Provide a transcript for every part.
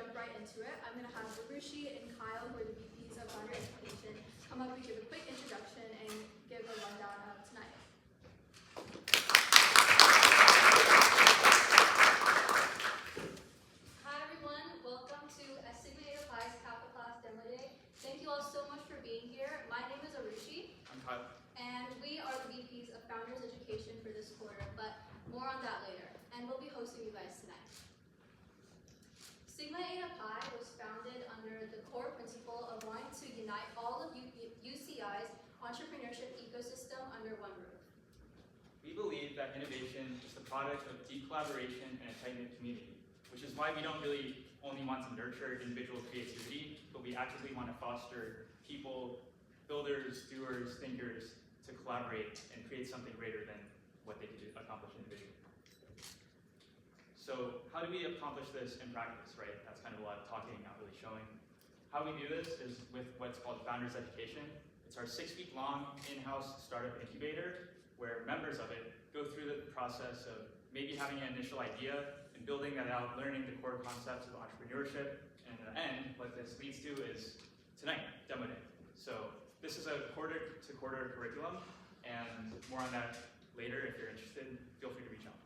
jump right into it. I'm going to have Arushi and Kyle, who are the VPs of Founder Education, come up and give a quick introduction and give a rundown of tonight. Hi everyone, welcome to Sigma Eta Pi's Kappa class demo day. Thank you all so much for being here. My name is Arushi. I'm Kyle. And we are the VPs of Founders Education for this quarter, but more on that later. And we'll be hosting you guys tonight. Sigma Eta Pi was founded under the core principle of wanting to unite all of UCI's entrepreneurship ecosystem under one roof. We believe that innovation is the product of deep collaboration and a tight-knit community, which is why we don't really only want to nurture individual creativity, but we actively want to foster people, builders, doers, thinkers, to collaborate and create something greater than what they could accomplish individually. So how do we accomplish this in practice, right? That's kind of a lot of talking, not really showing. How we do this is with what's called Founders Education. It's our 6-week-long in-house startup incubator where members of it go through the process of maybe having an initial idea and building that out, learning the core concepts of entrepreneurship, and in the end, what this leads to is tonight, demo day. So this is a quarter-to-quarter curriculum, and more on that later. If you're interested, feel free to reach out.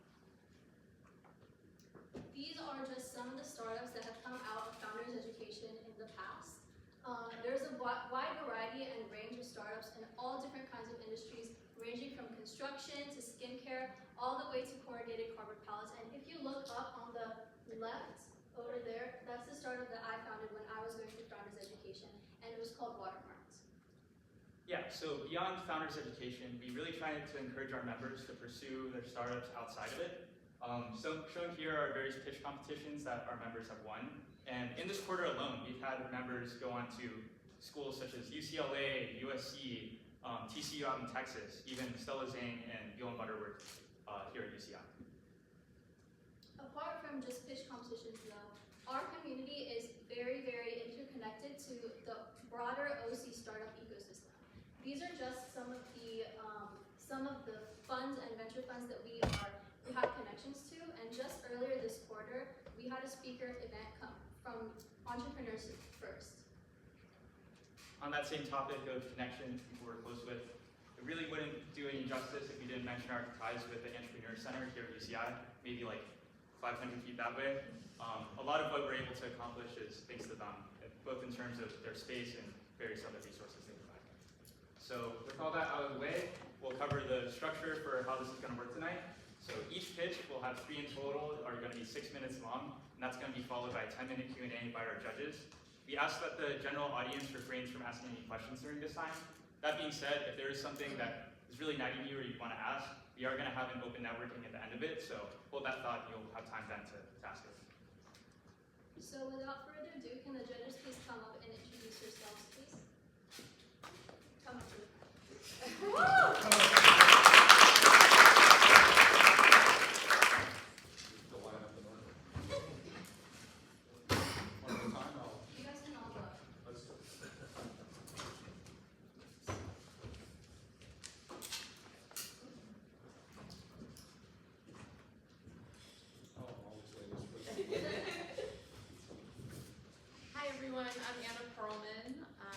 These are just some of the startups that have come out of Founders Education in the past. There's a wide variety and range of startups in all different kinds of industries, ranging from construction to skincare, all the way to corrugated cardboard pallets. And if you look up on the left over there, that's the startup that I founded when I was going through Founders Education, and it was called Watermark. Yeah, so beyond Founders Education, we really try to encourage our members to pursue their startups outside of it. So shown here are various pitch competitions that our members have won. And in this quarter alone, we've had members go on to schools such as UCLA, USC, TCU out in Texas, even Stella Zane and Gil and Butterworth here at UCI. Apart from just pitch competitions though, our community is very, very interconnected to the broader OC startup ecosystem. These are just some of the funds and venture funds that we have connections to, and just earlier this quarter, we had a speaker event come from Entrepreneurs First. On that same topic of connections people we're close with, it really wouldn't do any justice if we didn't mention our ties with the Entrepreneur Center here at UCI, maybe like 500 feet that way. A lot of what we're able to accomplish is thanks to them, both in terms of their space and various other resources they provide. So with all that out of the way, we'll cover the structure for how this is going to work tonight. So each pitch will have 3 in total, are going to be 6 minutes long, and that's going to be followed by a 10-minute Q&A by our judges. We ask that the general audience refrains from asking any questions during this time. That being said, if there is something that is really nagging you or you want to ask, we are going to have an open networking at the end of it, so hold that thought and you'll have time then to ask it. So without further ado, can the judges please come up and introduce yourselves, please? Come up to the front. I'm Anna Perelman. I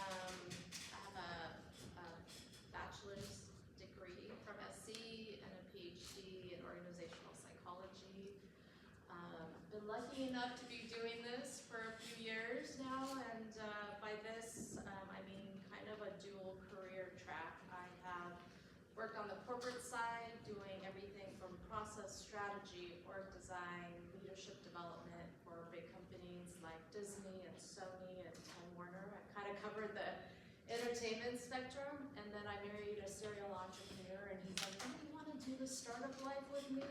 have a bachelor's degree from SC and a PhD in organizational psychology. Been lucky enough to be doing this for a few years now, and by this I mean kind of a dual career track. I have worked on the corporate side, doing everything from process strategy, org design, leadership development for big companies like Disney and Sony and Time Warner. I kind of covered the entertainment spectrum, and then I married a serial entrepreneur, and he's like, "Oh, you want to do the startup life with me?"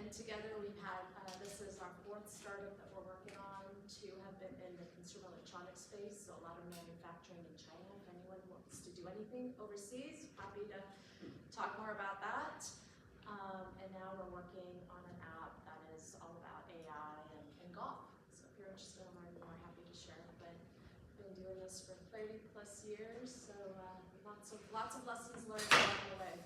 And together we've had, this is our 4th startup that we're working on. 2 have been in the consumer electronics space, so a lot of manufacturing in China. If anyone wants to do anything overseas, happy to talk more about that. And now we're working on an app that is all about AI and golf. So if you're interested in learning more, happy to share. But I've been doing this for 30+ years, so lots of lessons learned along the way.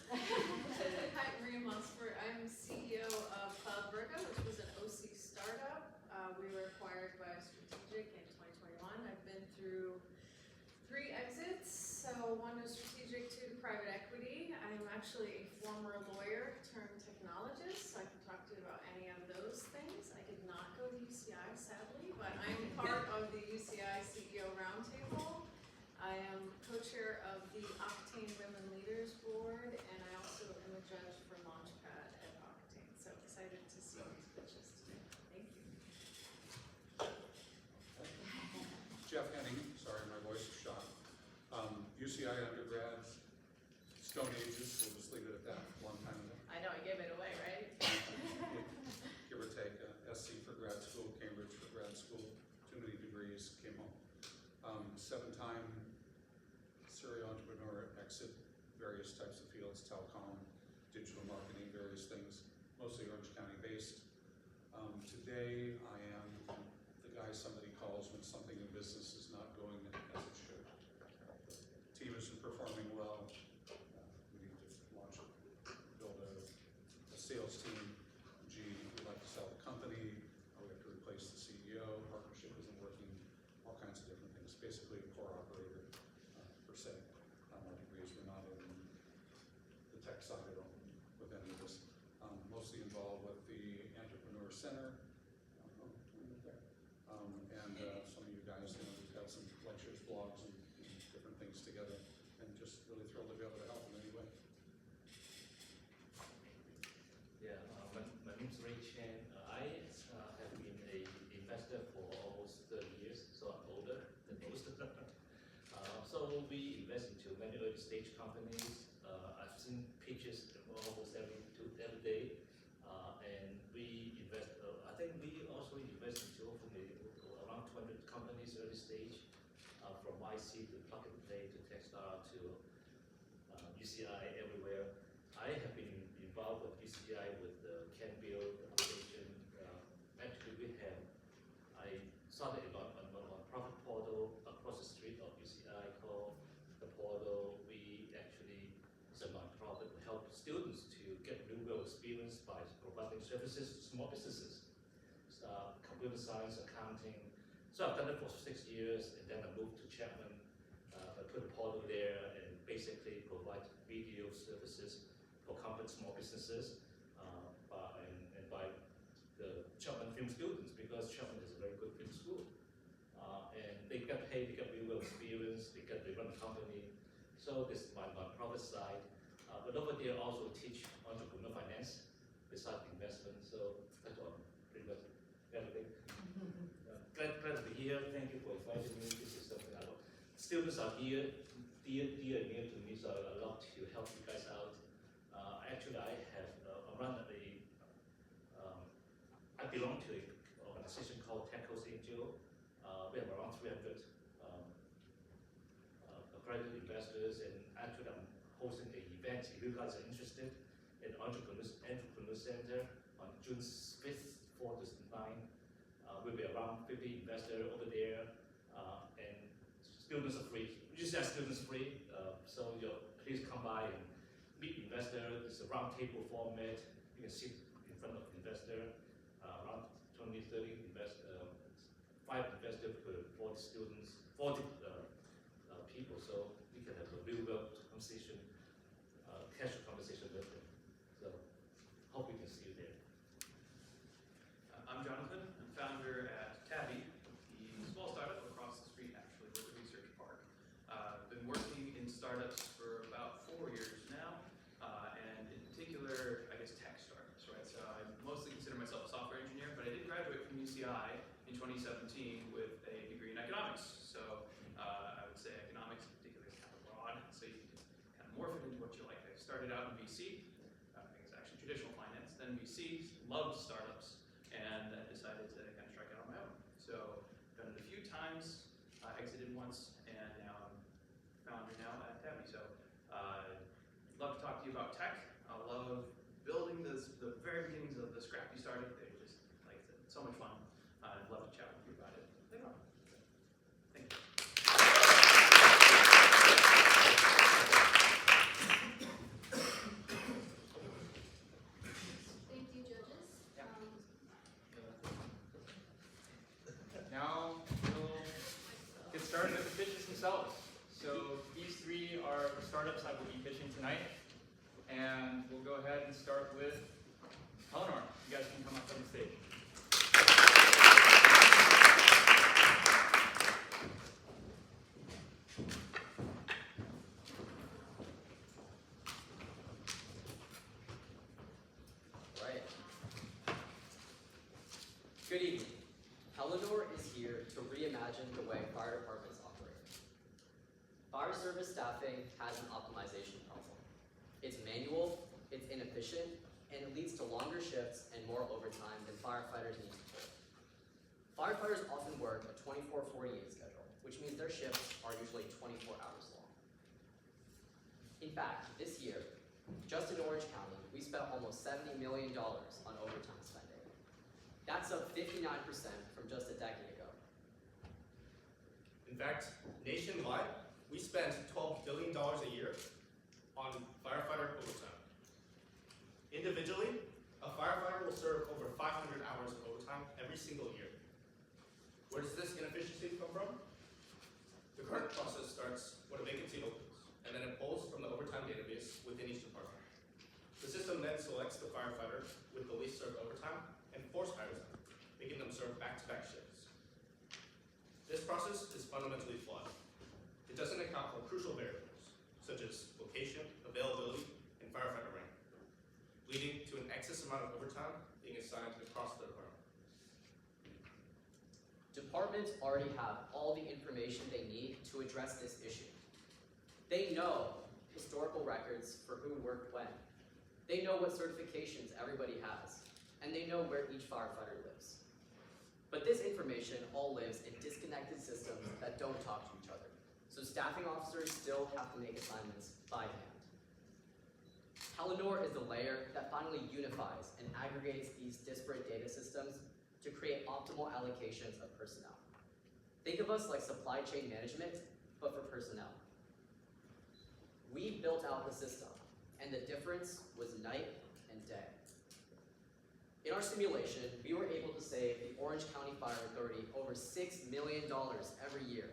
Hi, Moskver. I'm CEO actually a former lawyer turned technologist, so I can talk to you about any of those things. I did not go to UCI, sadly, but I am part of the UCI CEO Roundtable. I am co-chair of the Octane Women Leaders Board, and I also am a judge for Launchpad at Octane. So excited to see these pitches today. Thank you. Jeff Henning, sorry my voice is shot. UCI undergrads, Stone Ages, we'll just leave it at that, long time ago. I know, I gave it away, right? Give or take, SC for grad school, Cambridge for grad school, too many degrees, came home. 7-time serial entrepreneur, exit various types of fields, telecom, digital marketing, various things, mostly Orange County based. Today I am the guy somebody calls when something in business is not going as it should. The team isn't performing well. We need to launch, build a sales team. Gee, we'd like to sell the company. We have to replace the CEO. Partnership isn't working. All kinds of different things. Basically a core operator per se. My degrees were not in the tech side at all with any of this. Mostly involved with the Entrepreneur Center. And some of you guys, we've got some lectures, blogs, and different things together, and just really thrilled to be able to help in any way. Yeah, my name is Ray Chen. I have been an investor for almost 30 years, so I'm older than most of them. So we invest into many early stage companies. I've seen pitches almost every day, and we invest. I think we also invest into around 200 companies early stage, from YC to plug and play to Techstar to UCI everywhere. I have been involved with UCI with the Can Build application. Actually, I started a non-profit portal across the street of UCI called the portal. We actually, it's a non-profit, to help students to get real-world experience by providing services to small businesses, computer science, accounting. So I've done it for 6 years, and then I moved to Chapman. I put a portal there and basically provide video services for complex small businesses, and by the Chapman film students, because Chapman is a very good film school. And they get paid, they get real experience, they run a company. So this is my non-profit side. But over there also teach entrepreneur finance besides investment. So that's all pretty much everything. Glad to be here. Thank you for inviting me. This is something I love. Students are dear and near to me, so I love to help you guys out. Actually, I run I belong to an organization called Techos Angel. We have around 300 accredited investors, and actually I'm hosting an event. If you guys are interested in Entrepreneur Center on June 5th, 4th to 9th. We'll be around 50 investors over there, and students are free. We just have students free, so please come by and meet investors. It's a round table format. You can sit in front of investor, around 20, 30 investors, 5 investors per 40 students, 40 people. So we can have a real world conversation, casual conversation with them. So hope we can see you there. I'm Jonathan. I'm founder at Tabby, the small startup across the street, actually, with the research park. I've been working in startups for about 4 years now, and in particular, I guess, tech startups, right? So I mostly consider myself a software engineer, but I did graduate from UCI in 2017 with a degree in economics. So I would say economics in particular is kind of broad, so you can kind of morph it into what you like. I started out in VC, I think it's actually traditional finance, then VC, loved startups, and I decided to kind of strike out on my own. So done it a few times, exited once, and now I'm founder now at Tabby. So love to talk to you about tech. I love building the very beginnings of the scrap you started. They were just like so much fun. I'd love to chat with you about it later on. Thank you. Thank you, judges. Now we'll get started with the pitches themselves. So these 3 are the startups I will be pitching tonight. And we'll go ahead and start with Eleanor. You guys can come up on the stage. Right. Good evening. Eleanor is here to reimagine the way fire departments operate. Fire service staffing has an optimization problem. It's manual, it's inefficient, and it leads to longer shifts and more overtime than firefighters need to pull. Firefighters often work a 24/48 schedule, which means their shifts are usually 24 hours long. In fact, this year, just in Orange County, we spent almost $70 million on overtime spending. That's up 59% from just a decade ago. In fact, nationwide, we spend $12 billion a year on firefighter overtime. Individually, a firefighter will serve over 500 hours of overtime every single year. Where does this inefficiency come from? The current process starts when a vacancy opens, and then it pulls from the overtime database within each department. The system then selects the firefighter with the least served overtime and force hires them, making them serve back-to-back shifts. This process is fundamentally flawed. It doesn't account for crucial variables, such as location, availability, and firefighter rank, leading to an excess amount of overtime being assigned across the department. Departments already have all the information they need to address this issue. They know historical records for who worked when. They know what certifications everybody has, and they know where each firefighter lives. But this information all lives in disconnected systems that don't talk to each other, so staffing officers still have to make assignments by hand. Eleanor is the layer that finally unifies and aggregates these disparate data systems to create optimal allocations of personnel. Think of us like supply chain management, but for personnel. We built out the system, and the difference was night and day. In our simulation, we were able to save the Orange County Fire Authority over $6 million every year.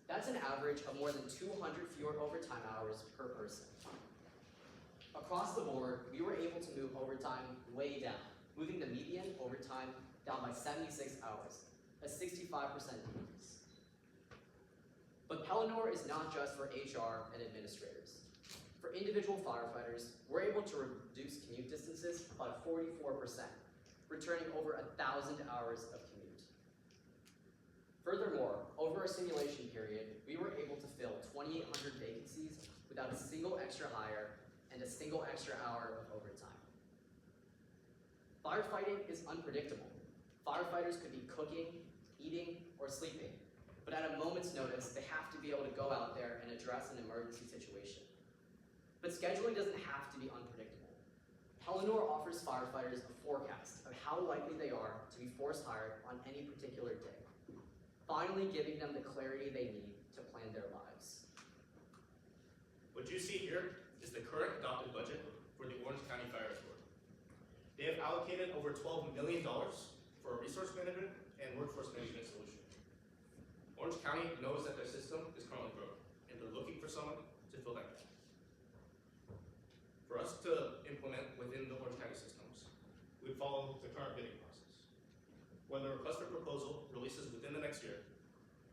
That's an average of more than 200 fewer overtime hours per person. Across the board, we were able to move overtime way down, moving the median overtime down by 76 hours, a 65% decrease. But Eleanor is not just for HR and administrators. For individual firefighters, we're able to reduce commute distances by 44%, returning over 1,000 hours of commute. Furthermore, over our simulation period, we were able to fill 2,800 vacancies without a single extra hire and a single extra hour of overtime. Firefighting is unpredictable. Firefighters could be cooking, eating, or sleeping, but at a moment's notice, they have to be able to go out there and address an emergency situation. But scheduling doesn't have to be unpredictable. Eleanor offers firefighters a forecast of how likely they are to be force hired on any particular day, finally giving them the clarity they need to plan their lives. What you see here is the current adopted budget for the Orange County Fire Authority. They have allocated over $12 million for a resource management and workforce management solution. Orange County knows that their system is currently broken, and they're looking for someone to fill that gap. For us to implement within the Orange County systems, we'd follow the current bidding process. When the request for proposal releases within the next year,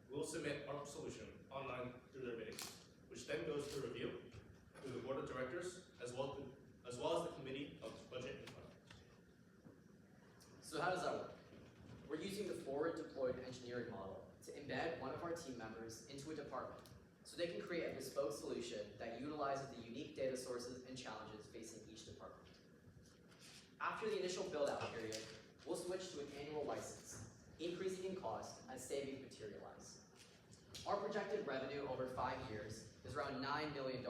we'll submit our solution online through their bidding, which then goes through review through the board of directors as well as the committee of budget and finance. So how does that work? We're using the forward deployed engineering model to embed one of our team members into a department so they can create a bespoke solution that utilizes the unique data sources and challenges facing each department. After the initial build-out period, we'll switch to an annual license, increasing in cost as savings materialize. Our projected revenue over 5 years is around $9 million,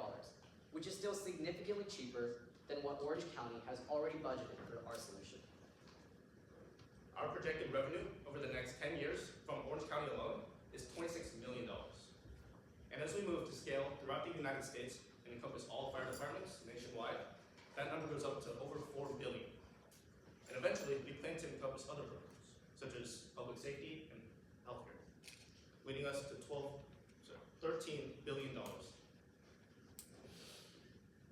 which is still significantly cheaper than what Orange County has already budgeted for our solution. Our projected revenue over the next 10 years from Orange County alone is $26 million. And as we move to scale throughout the United States and encompass all fire departments nationwide, that number goes up to over $4 billion. And eventually, we plan to encompass other programs, such as public safety and healthcare, leading us to $13 billion.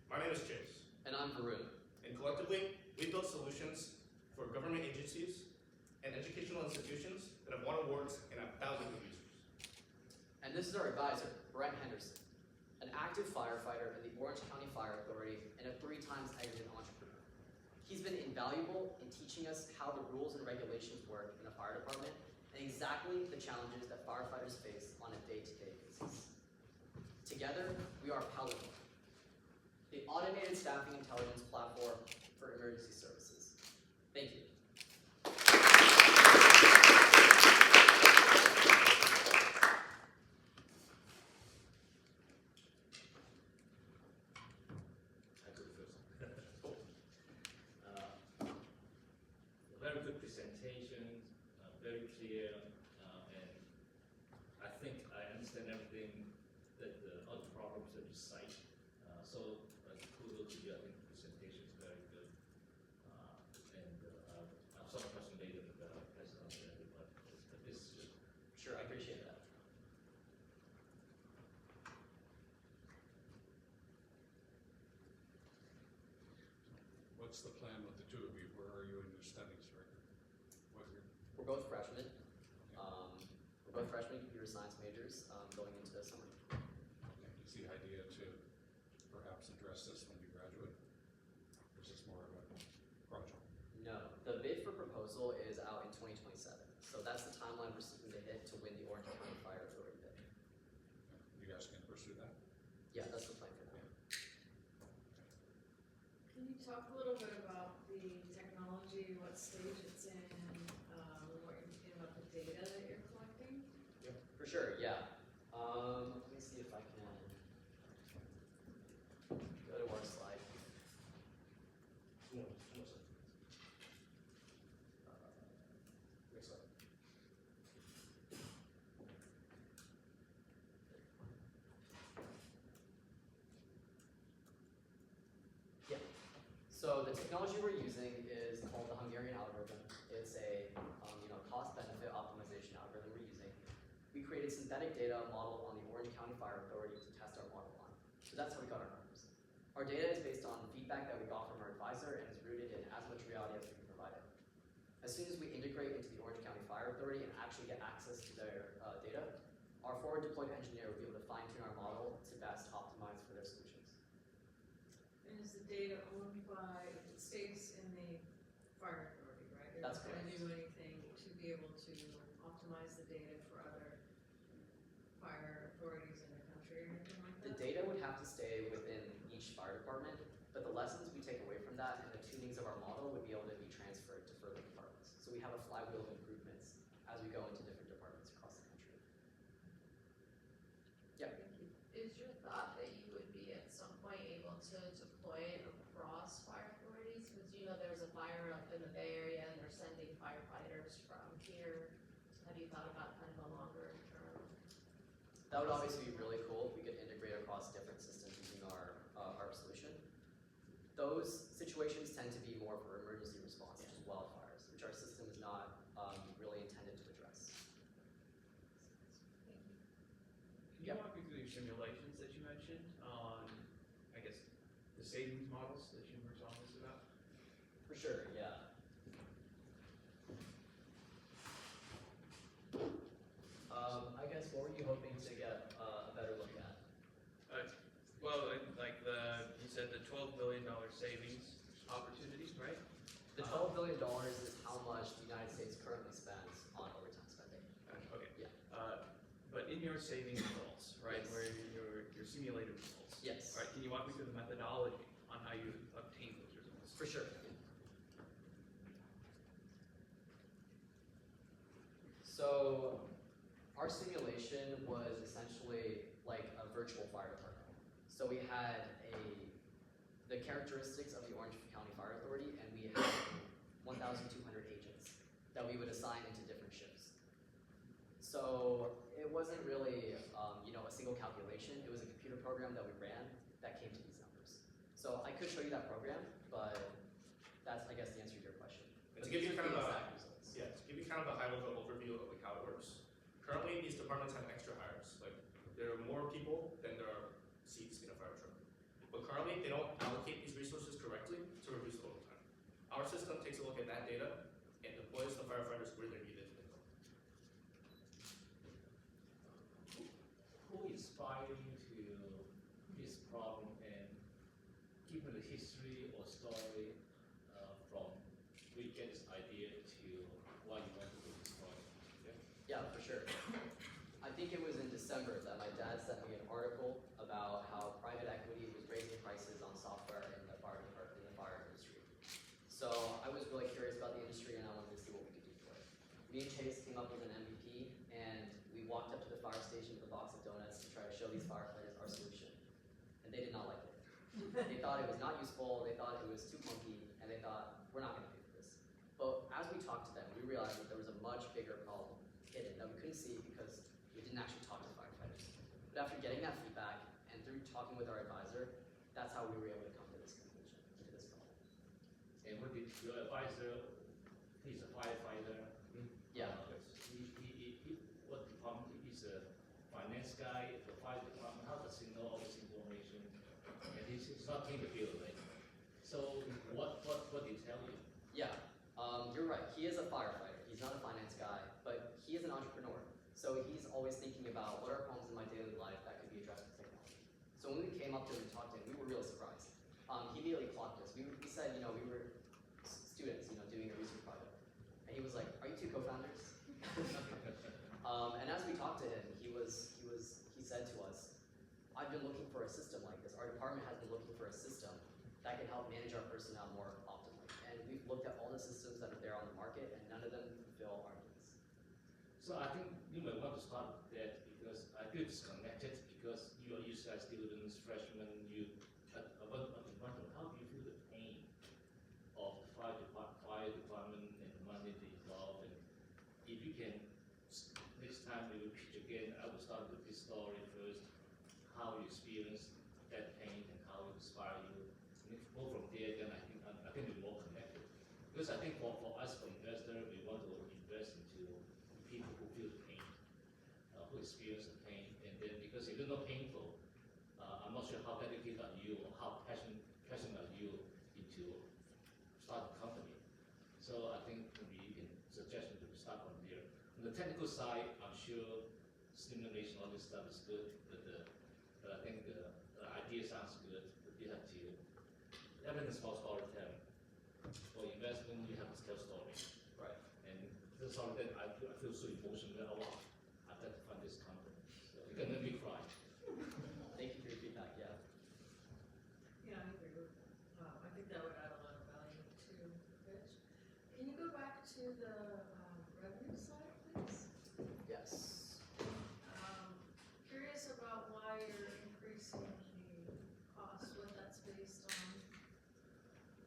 My name is Chase, And I'm Varun. and collectively, we build solutions for government agencies and educational institutions that have won awards and have thousands of users. And this is our advisor, Brent Henderson, an active firefighter in the Orange County Fire Authority and a 3-time exited entrepreneur. He's been invaluable in teaching us how the rules and regulations work in a fire department and exactly the challenges that firefighters face on a day-to-day basis. Together, we are Paladin, the automated staffing intelligence platform for emergency services. Thank you. I go first. Very good presentation, very clear, and I think I understand everything that all the problems that you cite. So kudos to you. I think the presentation is very good. I have some question later, but that's not everybody. But this is just Sure, I appreciate that. What's the plan with the two of you? Where are you in your studies right now? What year? We're both freshmen. We're both freshman computer science majors going into the summer. Okay. Is the idea to perhaps address this when you graduate? Or is this more of a project? No, the bid for proposal is out in 2027. So that's the timeline we're seeking to hit to win the Orange County Fire Authority bid. You guys can pursue that? Yeah, that's the plan for now. Can you talk a little bit about the technology, what stage it's in, what you're thinking about the data that you're collecting? For sure, yeah. Let me see if I can go to our slide. Yes, sir. Yeah. So the technology we're using is called the Hungarian algorithm. It's a cost-benefit optimization algorithm we're using. We created synthetic data modeled on the Orange County Fire Authority to test our model on. So that's how we got our numbers. Our data is based on feedback that we got from our advisor and is rooted in as much reality as we can provide it. As soon as we integrate into the Orange County Fire Authority and actually get access to their data, our forward deployed engineer will be able to fine-tune our model to best optimize for their solutions. And is the data owned by, if it stays in the fire authority, right? You're That's not gonna correct. do anything to be able to optimize the data for other fire authorities in the country or anything like The that? data would have to stay within each fire department, but the lessons we take away from that and the tunings of our model would be able to be transferred to further departments. So we have a flywheel of improvements as we go into different departments across the country. Yeah. Is your thought that you would be at some point able to deploy it across fire authorities? Because there's a fire up in the Bay Area and they're sending firefighters from here. Have you thought about kind of a longer term? That would obviously be really cool if we could integrate across different systems using our solution. Those situations tend to be more for emergency response, such as wildfires, which our system is not really intended to address. Thank you. Can you walk me through your simulations that you mentioned on, I guess, the savings models that you were talking us about? For sure, yeah. I guess what were you hoping to get a better look at? You said the $12 billion savings opportunities, right? The $12 billion is how much the United States currently spends on overtime spending. Okay. Yeah. But in your savings results, right, Yes. where your simulated results. Yes. All right, can you walk me through the methodology on how you obtain those results? For sure. So our simulation was essentially like a virtual fire department. So we had the characteristics of the Orange County Fire Authority, and we had 1,200 agents that we would assign into different shifts. So it wasn't really a single calculation. It was a computer program that we ran that came to these numbers. So I could show you that program, but that's, I guess, the answer to your question. And to give you kind of exact results. to give you kind of a high-level overview of how it works. Currently, these departments have extra hires. Like, there are more people than there are seats in a fire truck. But currently, they don't allocate our system takes a look at that data and deploys the firefighters where they're needed to go. Who inspired you to this problem, and given the history or story from where you get this idea to why you want to do this project? Yeah, for sure. I think it was in December that my dad sent me an article about how private equity was raising prices on software in the fire industry. So I was really curious about the industry and I wanted to see what we could do for it. Me and Chase came up with an MVP and we walked up to the fire station with a box of donuts to try to show these firefighters our solution. And they did not like it. They thought it was not useful, they thought it was too clunky, and they thought, we're not gonna pay for this. But as we talked to them, we realized that there was a much bigger problem hidden that we couldn't see because we didn't actually talk to firefighters. But after getting that feedback and through talking with our advisor, that's how we were able to come to this conclusion, to this problem. And what did your advisor, he's a firefighter. Yeah. What department, he's a finance guy, the fire department, how does he know all this information? And he's not in the field, right? So what did he tell you? Yeah, you're right. He is a firefighter. He's not a finance guy, but he is an entrepreneur. So he's always thinking about what are problems in my daily life that could be addressed with technology. So when we came up to him and talked to him, we were really surprised. He immediately clocked us. We said, we were students, doing a research project. And he was like, are you two co-founders? And as we talked to him, he said to us, I've been looking for a system like this. Our department has been looking for a system that can help manage our personnel more optimally. And we've looked at all the systems that are there on the market, and none of them fulfill our needs. So I think you might want to start with that because I feel disconnected because you are UCI students, freshmen, how do you feel the pain of the fire department and the money they involve? And if you can, next time we will pitch again, I will start with this story first, how you experience that pain and how it inspired you. And if you go from there, then I think we're more connected. Because I think for us, for investors, we want to invest into people who feel the pain, who experience the pain. And then because if it's not painful, I'm not sure how dedicated are you or how passionate are you into start a company. So I think maybe you can suggest to start from there. On the technical side, I'm sure stimulation, all this stuff is good, but I think the idea sounds good, but you have to, everything is about storytelling. For investment, you have to tell stories. Right. And the story that I feel so emotional, wow, I've got to fund this company. So you can make me cry. Thank you for your feedback, yeah. Yeah, I agree with that. I think that would add a lot of value to Rich. Can you go back to the revenue side, please? Yes. Curious about why you're increasing the cost, what that's based on.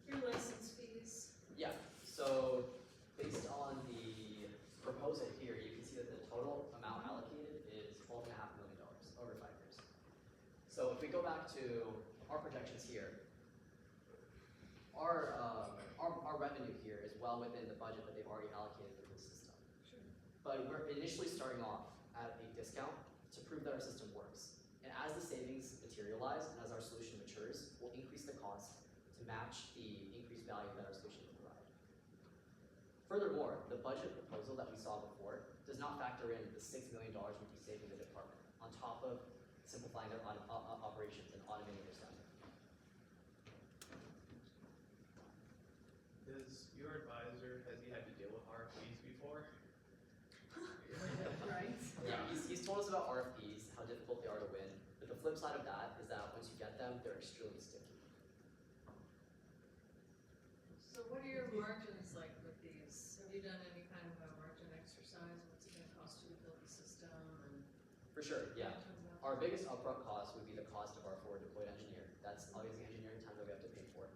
Your license fees. Yeah, so based on the proposal here, you can see that the total amount allocated is $12.5 million over 5 years. So if we go back to our projections here, our revenue here is well within the budget that they've already allocated for this system. Sure. But we're initially starting off at a discount to prove that our system works. And as the savings materialize and as our solution matures, we'll increase the cost to match the increased value that our solution will provide. Furthermore, the budget proposal that we saw before does not factor in the $6 million we'd be saving the department on top of simplifying their operations and automating their staff. Does your advisor, has he had to deal with RFPs before? Right. Yeah, he's told us about RFPs, how difficult they are to win, but the flip side of that is that once you get them, they're extremely sticky. So what are your margins like with these? Have you done any kind of a margin exercise? What's it gonna cost you to build the system and? For sure, yeah. Margins out? Our biggest upfront cost would be the cost of our forward deployed engineer. That's obviously engineering time that we have to pay for.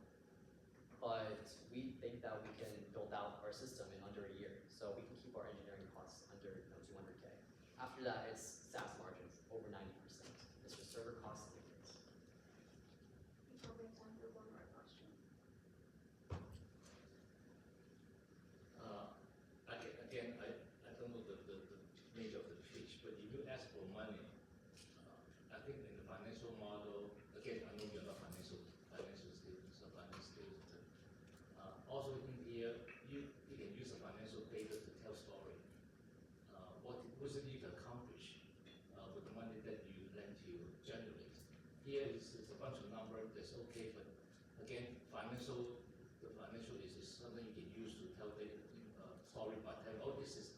But we think that we can build out our system in under a year. So we can keep our engineering costs under 200K. After that, it's SaaS margins, over 90%. It's just server costs and things. We probably have time for one more question. Again, I don't know the nature of the pitch, but if you ask for money, I think in the financial model, again, I know you're not financial students or finance students. Also in it's okay, but again, the financial is something you can use to tell the story by telling, oh, this is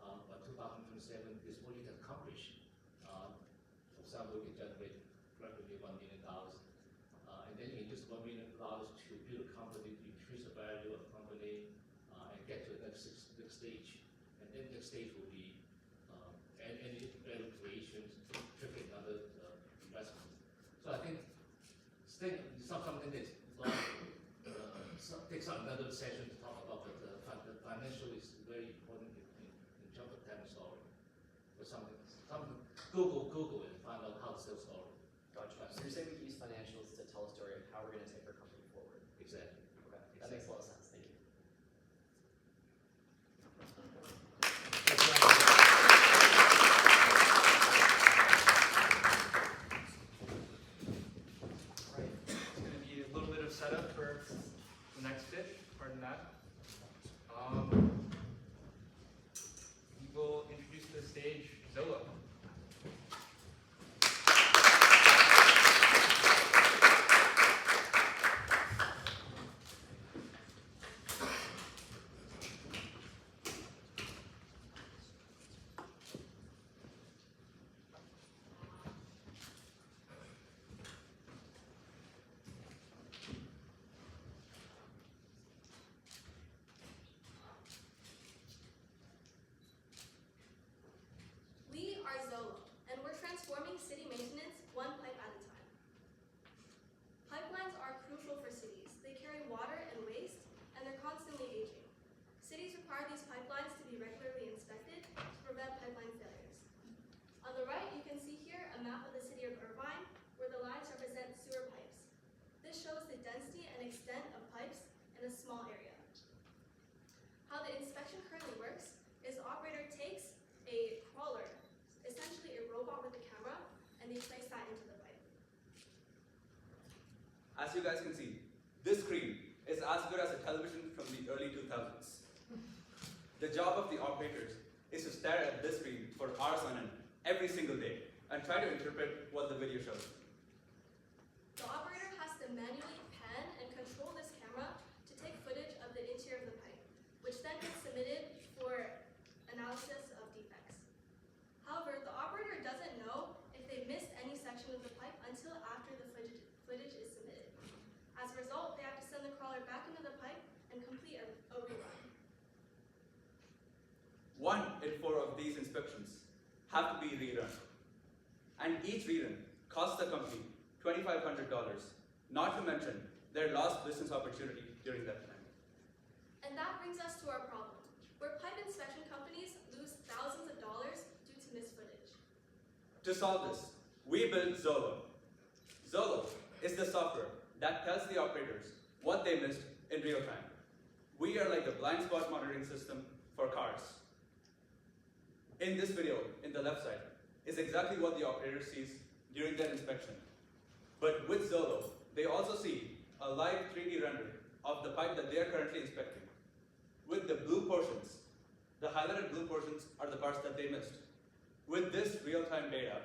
by 2027, this is what you can accomplish. For example, you can generate revenue $1 million, and then you can use $1 million to build a company, to increase the value of the company, and get to the next stage. And then the next stage will be any value creation, trigger another investment. So I think something that takes up another session to talk about, but the financial is very important in terms of telling story. Or something Google and find out how to tell story. Gotcha. So you're saying we can use financials to tell a story of how we're going to take our company forward? Exactly. Okay, that makes a lot of sense. Thank you. Alright, it's going to be a little bit of setup for the next pitch, pardon that. We will introduce to the stage XOLO. We are XOLO, and we're transforming city maintenance one pipe at a time. Pipelines are crucial for cities. They carry water and waste, and they're constantly aging. Cities require these pipelines to be regularly inspected to prevent pipeline failures. On the right, you can see here a map of the city of Irvine, where the lines represent sewer pipes. This shows the density and extent of pipes in a small area. How the inspection currently works is the operator takes a crawler, essentially a robot with a camera, and they place that into the pipe. As you guys can see, this screen is as good as a television from the early 2000s. The job of the operators is to stare at this screen for hours on end, every single day, and try to interpret what the video shows. The operator has to manually pan and control this camera to take footage of the interior of the pipe, which then gets submitted for analysis of defects. However, the operator doesn't know if they missed any section of the pipe until after the footage is submitted. As a result, they have to send the crawler back into the pipe and complete a rerun. 1 in 4 of these inspections have to be rerun. And each rerun costs the company $2,500, not to mention their lost business opportunity during that time. And that brings us to our problem, where pipe inspection companies lose thousands of dollars due to missed footage. To solve this, we built XOLO. XOLO is the software that tells the operators what they missed in real time. We are like the blind spot monitoring system for cars. In this video, in the left side, is exactly what the operator sees during their inspection. But with XOLO, they also see a live 3D render of the pipe that they are currently inspecting. With the blue portions, the highlighted blue portions are the parts that they missed. With this real-time data,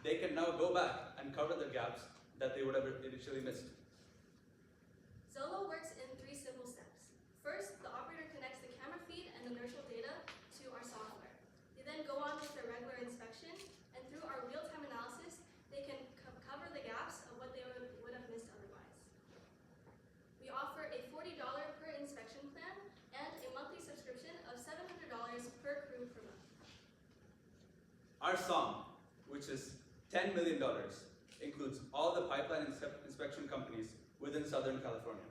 they can now go back and cover the gaps that they would have initially missed. XOLO works in 3 simple steps. First, the operator connects the camera feed and inertial data to our software. They then go on with their regular inspection, and through our real-time analysis, they can cover the gaps of what they would have missed otherwise. We offer a $40 per inspection plan and a monthly subscription of $700 per crew per month. Our SOM, which is $10 million, includes all the pipeline inspection companies within Southern California.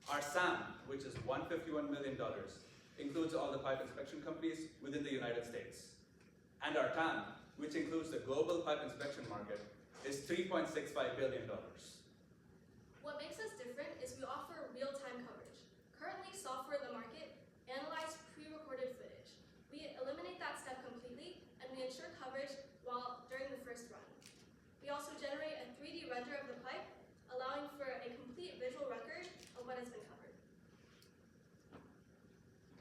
Our SAM, which is $151 million, includes all the pipe inspection companies within the United States. And our TAM, which includes the global pipe inspection market, is $3.65 billion. What makes us different is we offer real-time coverage. Currently, software in the market analyze pre-recorded footage. We eliminate that step completely, and we ensure coverage during the first run. We also generate a 3D render of the pipe, allowing for a complete visual record of what has been covered.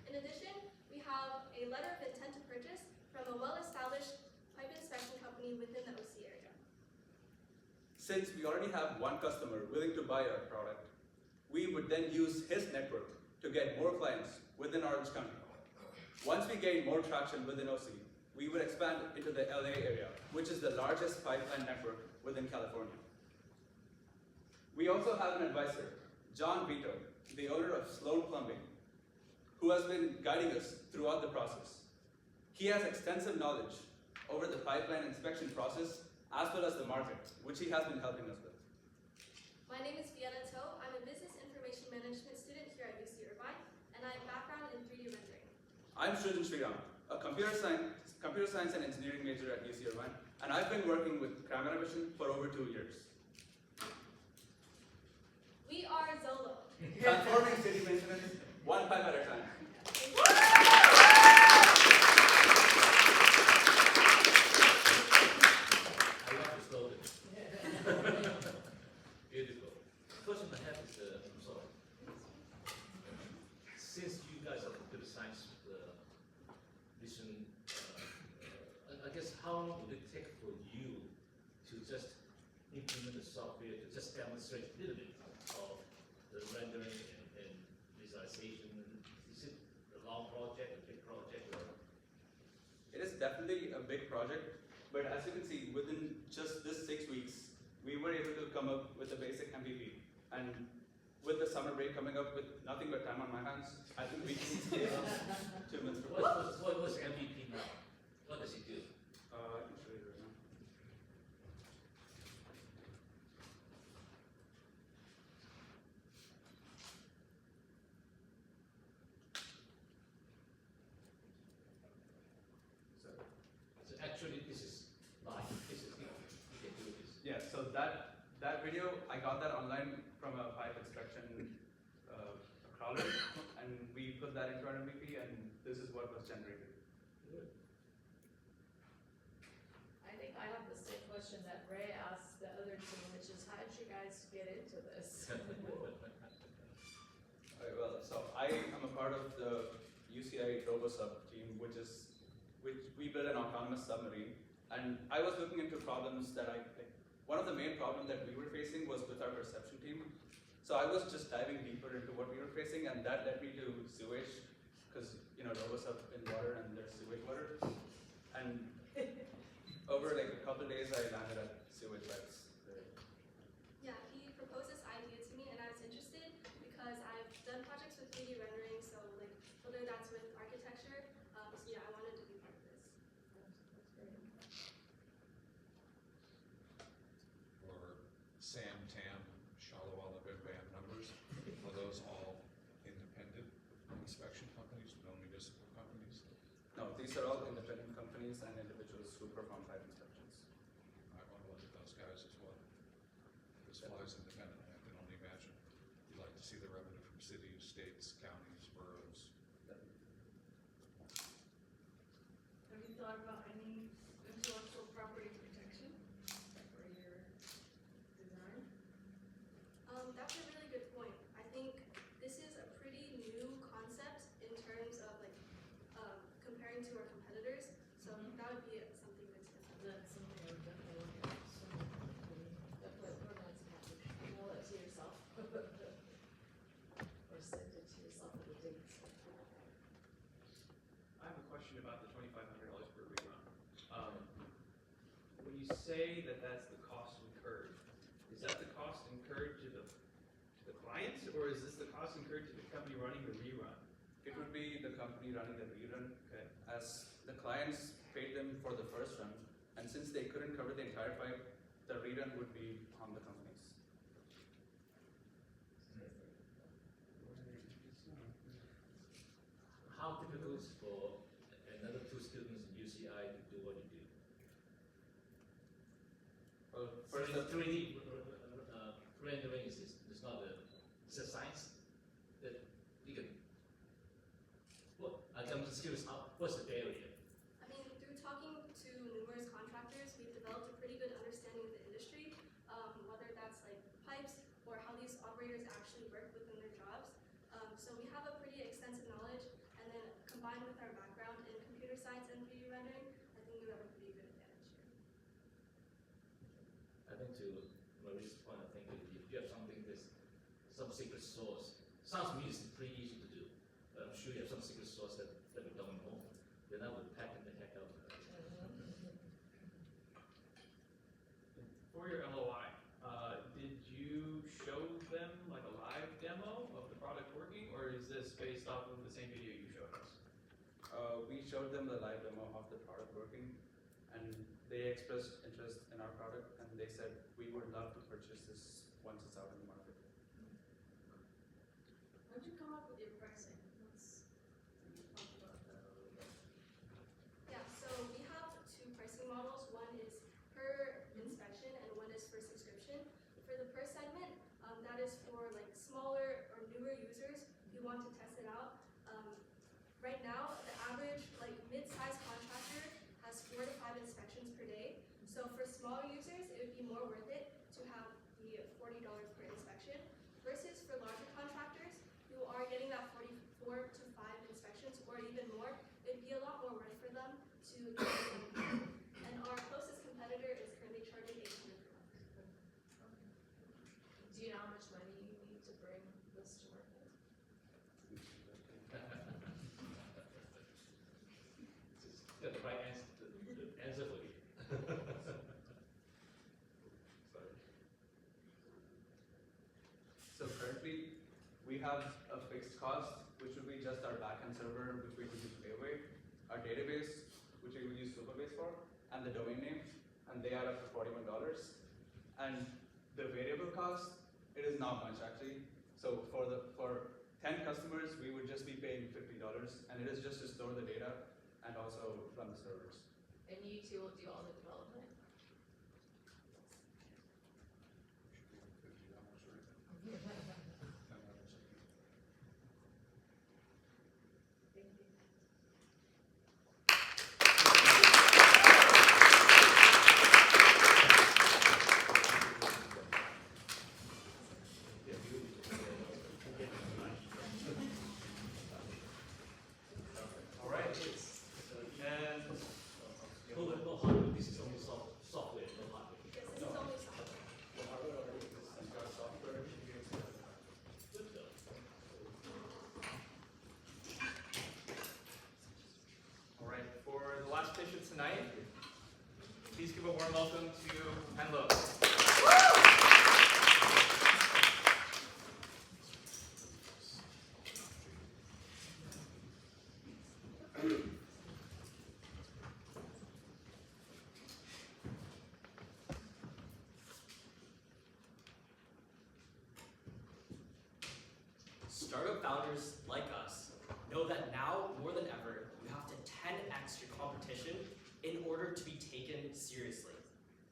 In addition, we have a letter of intent to purchase from a well-established pipe inspection company within the OC area. Since we already have one customer willing to buy our product, we would then use his network to get more clients within Orange County. Once we gain more traction within OC, we would expand into the LA area, which is the largest pipeline network within California. We also have an advisor, John Vito, the owner of Sloan Plumbing, who has been guiding us throughout the process. He has extensive knowledge over the pipeline inspection process as well as the market, which he has been helping us with. My name is Vienna Toe. I'm a business information management student here at UC Irvine, and I have background in 3D rendering. I'm Srijan Sriram, a computer science and engineering major at UC Irvine, and I've been working with Camera Vision for over 2 years. We are XOLO. Transforming city maintenance one pipe at a time. I love the slogan. Beautiful. Question I have is, I'm sorry. Since you guys are computer science vision, I guess how long would it take for you to just implement the software to just demonstrate a little bit of the rendering and visualization? Is it a long project, a big project, or? It is definitely a big project, but as you can see, within just this 6 weeks, we were able to come up with a basic MVP. And with the summer break coming up with nothing but time on my hands, I think we can scale up 2 months per week. What's MVP now? What does it do? I can show you right now. So actually, this is live. This is you can do this. Yeah, so that video, I got that online from a pipe inspection crawler, and we put that into our MVP, and this is what was generated. Good. I think I have the same question that Ray asked the other two, which is how did you guys get into this? Okay, well, so I am a part of the UCI RoboSub team, which we built an autonomous submarine, and I was looking into problems that one of the main problems that we were facing was with our perception team. So I was just diving deeper into what we were facing, and that led me to sewage, because RoboSub in water and there's sewage water, and over like a couple days I landed at sewage pipes. Yeah, he proposed this idea to me, and I was interested because I've done projects with 3D rendering, so like whether that's with architecture, so yeah, I wanted to be part of this. Or Sam, Tam, shallow all the big band numbers, are those all independent inspection companies, no municipal companies? No, these are all independent companies and individuals who perform pipe inspections. I want to look at those guys as well. This flies independently, I can only imagine. You'd like to see the revenue from cities, states, counties, boroughs. Have you thought about any intellectual property protection for your design? That's a really good point. I think this is a pretty new concept in terms of like comparing to our competitors, so that would be something good to know. That's something I would definitely look at. So definitely put on some package. Email it to yourself. Or send it to yourself at a date. I have a question about the $2,500 per rerun. When you say that that's the cost incurred, is that the cost incurred to the clients, or is this the cost incurred to the company running the rerun? It would be the company running the rerun, as the clients paid them for the first run, and since they couldn't cover the entire pipe, the rerun would be on the companies. How difficult is it for another 2 students in UCI to do what you do? Well, First, first, the 3D rendering is not it's a science that you can. I'm just curious, what's the barrier? I mean, through talking to numerous contractors, we've developed a pretty good understanding of the industry, whether that's like pipes or how these operators actually work within their jobs. So we have a pretty extensive knowledge, and then combined with our background in computer science and 3D rendering, I think we have a pretty good advantage here. I think to sounds to me it's pretty easy to do. But I'm sure you have some secret sauce that we don't know. Then I would pack the heck out. For your LOI, did you show them like a live demo of the product working, or is this based off of the same video you showed us? We showed them the live demo of the product working, and they expressed interest in our product, and they said we would love to purchase this once it's out in the market. How'd you come up with your pricing? Let's talk about that a little bit. Yeah, so we have two pricing models. One is per inspection and one is for subscription. For the per segment, that is for like smaller or newer users who want to test it out. Right now, the average like mid-sized contractor has 4 to 5 inspections per day. So for smaller users, it would be more worth it to have the $40 per inspection versus for larger contractors who are getting that 44 to 5 inspections or even more. It'd be a lot more worth for them to get it done. And our closest competitor is currently charging $800 per month. Do you know how much money you need to bring this to market? Got the right answer, the answer for you. Sorry. So currently, we have a fixed cost, which will be just our backend server, which we could use Wayway, our database, which we will use Superbase for, and the domain name, and they add up to $41. And the variable cost, it is not much actually. So for 10 customers, we would just be paying $50, and it is just to store the data and also run the servers. And you two will do all the development? $50, right? Thank you. Yeah, you. All right. And No hardware, this is only software, no hardware. Yes, this is only software. The hardware already exists, and our software integrates with it. Good though. All right, for the last patient tonight, please give a warm welcome to Menlo. Startup founders like us know that now more than ever, you have to 10x your competition in order to be taken seriously.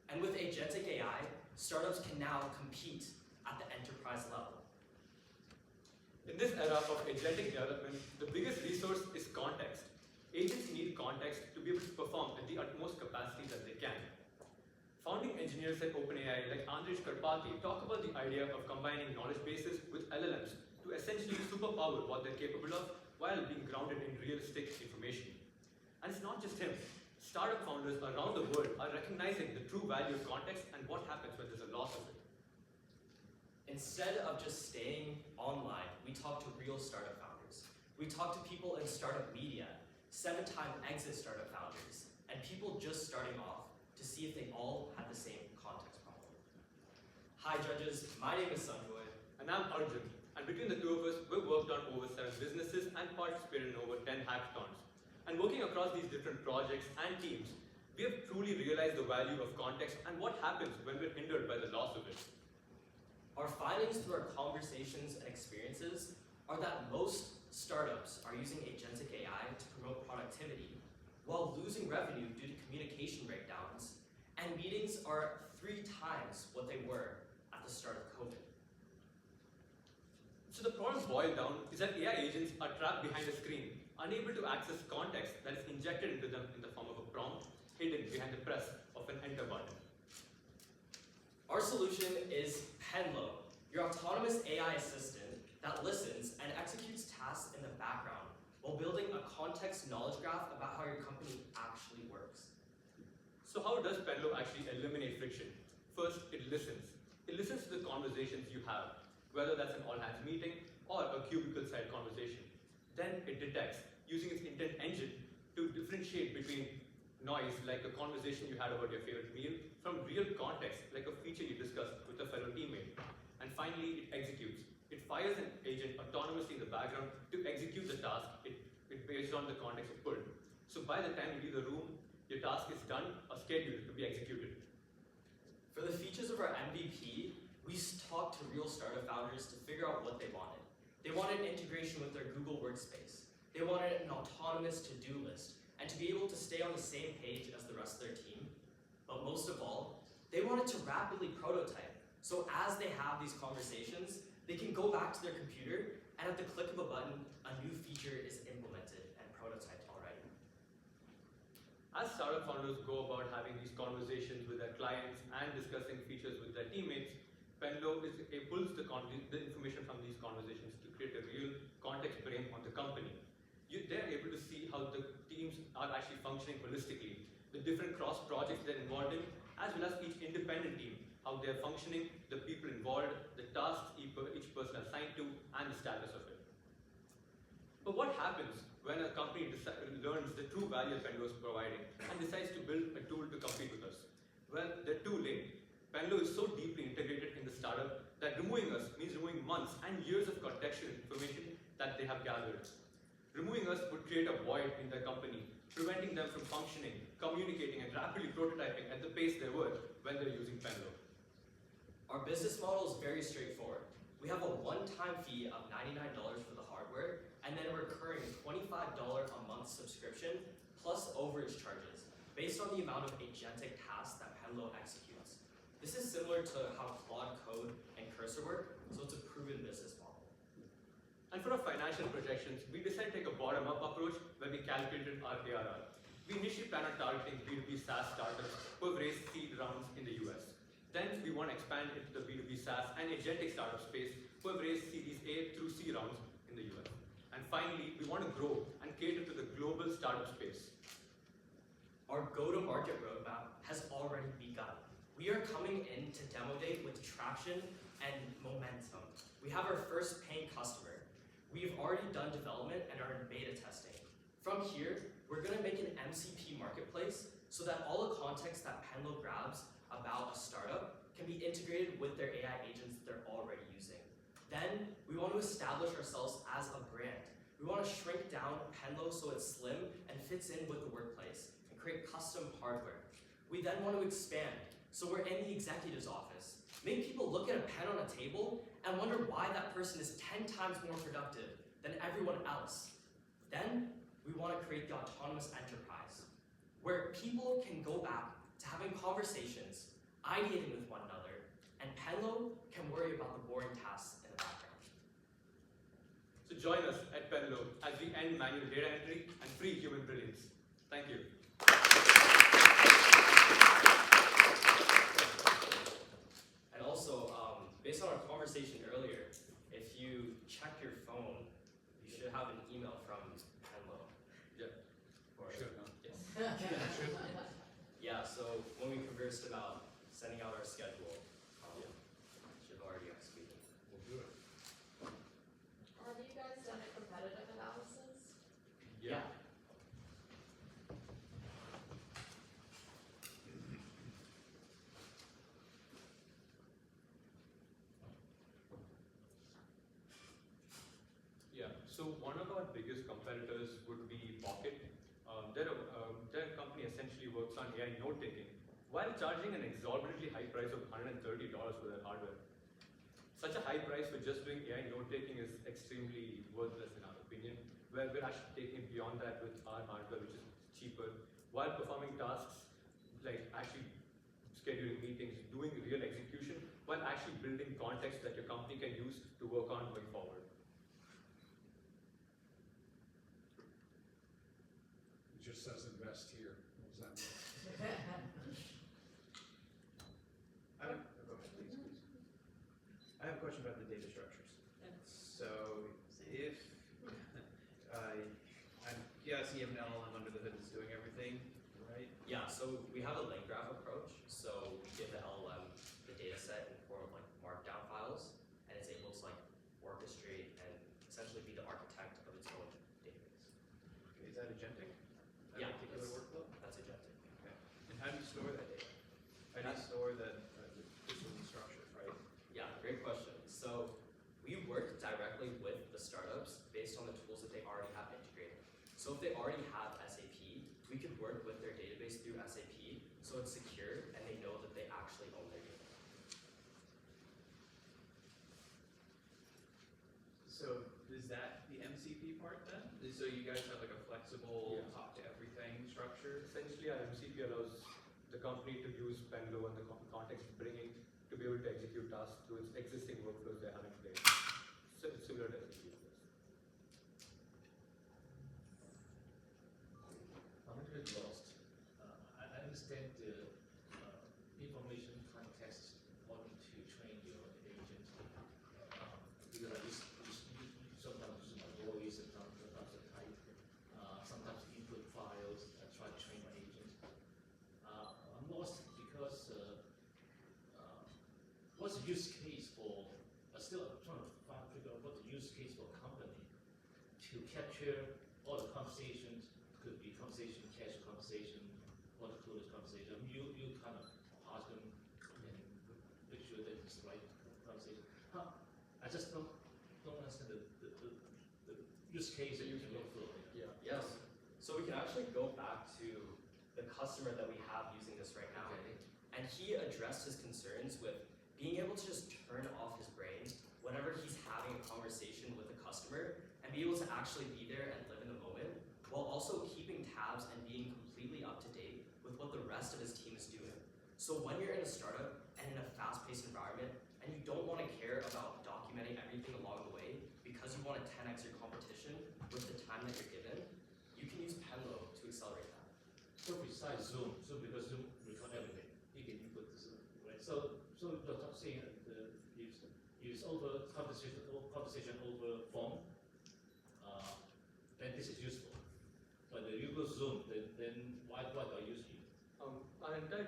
And with agentic AI, startups can now compete at the enterprise level. In this era of agentic development, the biggest resource is context. Agents need context to be able to perform at the utmost capacity that they can. Founding engineers at OpenAI like Andrej Karpathy talk about the idea of combining knowledge bases with LLMs to essentially superpower what they're capable of while being grounded in realistic information. And it's not just him. Startup founders around the world are recognizing the true value of context and what happens when there's a loss of it. Instead of just staying online, we talk to real startup founders. We talk to people in startup media, 7-time exit startup founders, and people just starting off to see if they all had the same context problem. Hi judges, my name is Sanjoy. And I'm Arjun. And between the two of us, we've worked on over 7 businesses and participated in over 10 hackathons. And working across these different projects and teams, we have truly realized the value of context and what happens when we're hindered by the loss of it. Our findings through our conversations and experiences are that most startups are using agentic AI to promote productivity while losing revenue due to communication breakdowns, and meetings are 3 times what they were at the start of COVID. So the problem boiled down is that AI agents are trapped behind a screen, unable to access context that is injected into them in the form of a prompt hidden behind the press of an enter button. Our solution is Penlo, your autonomous AI assistant that listens and executes tasks in the background while building a context knowledge graph about how your company actually works. So how does Penlo actually eliminate friction? First, it listens. It listens to the conversations you have, whether that's an all-hands meeting or a cubicle-side conversation. Then it detects, using its intent engine, to differentiate between noise, like a conversation you had about your favorite meal, from real context, like a feature you discussed with a fellow teammate. And finally, it executes. It fires an agent autonomously in the background to execute the task based on the context it pulled. So by the time you leave the room, your task is done or scheduled to be executed. For the features of our MVP, we talked to real startup founders to figure out what they wanted. They wanted integration with their Google Workspace. They wanted an autonomous to-do list, and to be able to stay on the same page as the rest of their team. But most of all, they wanted to rapidly prototype. So as they have these conversations, they can go back to their computer, and at the click of a button, a new feature is implemented and prototyped already. As startup founders go about having these conversations with their clients and discussing features with their teammates, Penlo pulls the information from these conversations to create a real context brain on the company. They're able to see how the teams are actually functioning holistically, the different cross projects they're involved in, as well as each independent team, how they're functioning, the people involved, the tasks each person is assigned to, and the status of it. But what happens when a company learns the true value Penlo is providing and decides to build a tool to compete with us? Well, they're too late. Penlo is so deeply integrated in the startup that removing us means removing months and years of contextual information that they have gathered. Removing us would create a void in their company, preventing them from functioning, communicating, and rapidly prototyping at the pace they were when they're using Penlo. Our business model is very straightforward. We have a one-time fee of $99 for the hardware, and then a recurring $25 a month subscription, plus overage charges, based on the amount of agentic tasks that Penlo executes. This is similar to how Claude Code and Cursor work, so it's a proven business model. And for our financial projections, we decided to take a bottom-up approach where we calculated our ARR. We initially planned on targeting B2B SaaS startups who have raised seed rounds in the US. Then we want to expand into the B2B SaaS and agentic startup space who have raised Series A through C rounds in the US. And finally, we want to grow and cater to the global startup space. Our go-to-market roadmap has already begun. We are coming in to demo day with traction and momentum. We have our first paying customer. We've already done development and are in beta testing. From here, we're going to make an MCP marketplace so that all the context that Penlo grabs about a startup can be integrated with their AI agents that they're already using. Then, we want to establish ourselves as a brand. We want to shrink down Penlo so it's slim and fits in with the workplace and create custom hardware. We then want to expand, so we're in the executive's office. Make people look at a pen on a table and wonder why that person is 10 times more productive than everyone else. Then, we want to create the autonomous enterprise, where people can go back to having conversations, ideating with one another, and Penlo can worry about the boring tasks in the background. So join us at Penlo as we end manual data entry and free human brilliance. Thank you. And also, based on our conversation earlier, if you check your phone, you should have an email from Penlo. Yeah. Or, Should know. yes. Yeah, so when we conversed about sending out our schedule, should have already executed. We'll do it. Have you guys done a competitive analysis? Yeah. Yeah, so one of our biggest competitors would be Pocket. Their company essentially works on AI note-taking while charging an exorbitantly high price of $130 for their hardware. Such a high price for just doing AI note-taking is extremely worthless in our opinion, where we're actually taking it beyond that with our hardware, which is cheaper, while performing tasks like actually scheduling meetings, doing real execution, while actually building context that your company can use to work on going forward. It just says invest here. What does that mean? I have a question about the data structures. So if I'm guessing you have an LLM under the hood that's doing everything, right? Yeah, so we have a link graph approach. So we give the LLM the data set in form of like markdown files, and it's able to like orchestrate and agentic? That Yeah, particular that's- workflow? That's agentic. Okay. And how do you store that data? How do you store that, this is structured, right? Yeah, great question. So we work directly with the startups based on the tools that they already have integrated. So if they already have SAP, we could work with their database through SAP, so it's secure and they know that they actually own their data. So is that the MCP part then? So you guys have like a flexible Yeah. talk to everything structure? Essentially, our MCP allows the company to use Penlo and the context bringing to be able to execute tasks through its existing workflows they have in place. So it's similar to SAP. Yes. I'm a bit lost. I understand the information context wanting to train your agent. Because I just sometimes use my voice, sometimes I type, sometimes input files, I try to train my agent. I'm lost because what's the use case for, still I'm trying to figure out what the use case for a company to capture all the conversations, could be conversation, cache conversation, or the Kudos conversation. You kind of pause them and make sure that it's the right conversation. I just don't understand the use case that you can go through. Yeah. Yes. So we can actually go back to the customer that we have using this right now. Okay. And he addressed his concerns with being able to just turn off his brain whenever he's having a conversation with a customer and be able to actually be there and live in the moment while also keeping tabs and being completely up to date with what the rest of his team is doing. So when you're in a startup and in a fast-paced environment and you don't want to care about documenting everything along the way because you want to 10x your competition with the time that you're given, you can use Penlo to accelerate that. So besides Zoom, because Zoom record everything, you can input the Zoom, right? So you're saying use over conversation over phone, then this is useful. But if you go Zoom, then why do I use you? Our entire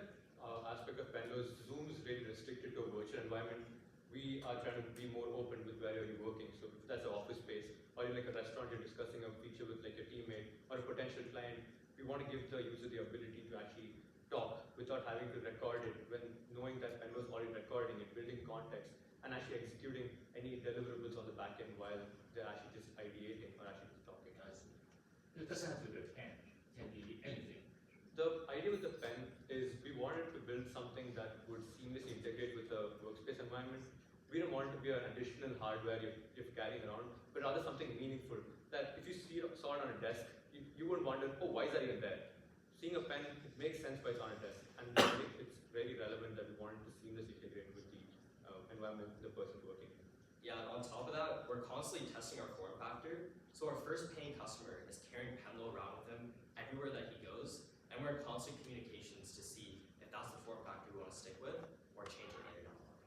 aspect of Penlo is Zoom is really restricted to a virtual environment. We are trying to be more open with where you're working. So if that's an office space, or you're like a restaurant, you're discussing a feature with like your teammate or a potential client, we want to give the user the ability to actually talk without having to record it, when knowing that Penlo is already recording it, building context, and actually executing any deliverables on the back end while they're actually just ideating or actually just talking. I see. It doesn't have to be a pen, it can be anything. The idea with the pen is we wanted to build something that would seamlessly integrate with the workspace environment. We don't want it to be an additional hardware you're carrying around, but rather something meaningful. That if you saw it on a desk, you wouldn't wonder, oh, why is that even there? Seeing a pen, it makes sense why it's on a desk. And I think it's very relevant that we wanted to seamlessly integrate with the environment the person's working in. Yeah, and on top of that, we're constantly testing our form factor. So our first paying customer is carrying Penlo around with him everywhere that he goes, and we're in constant communications to see if that's the form factor we want to stick with or change it later down the line.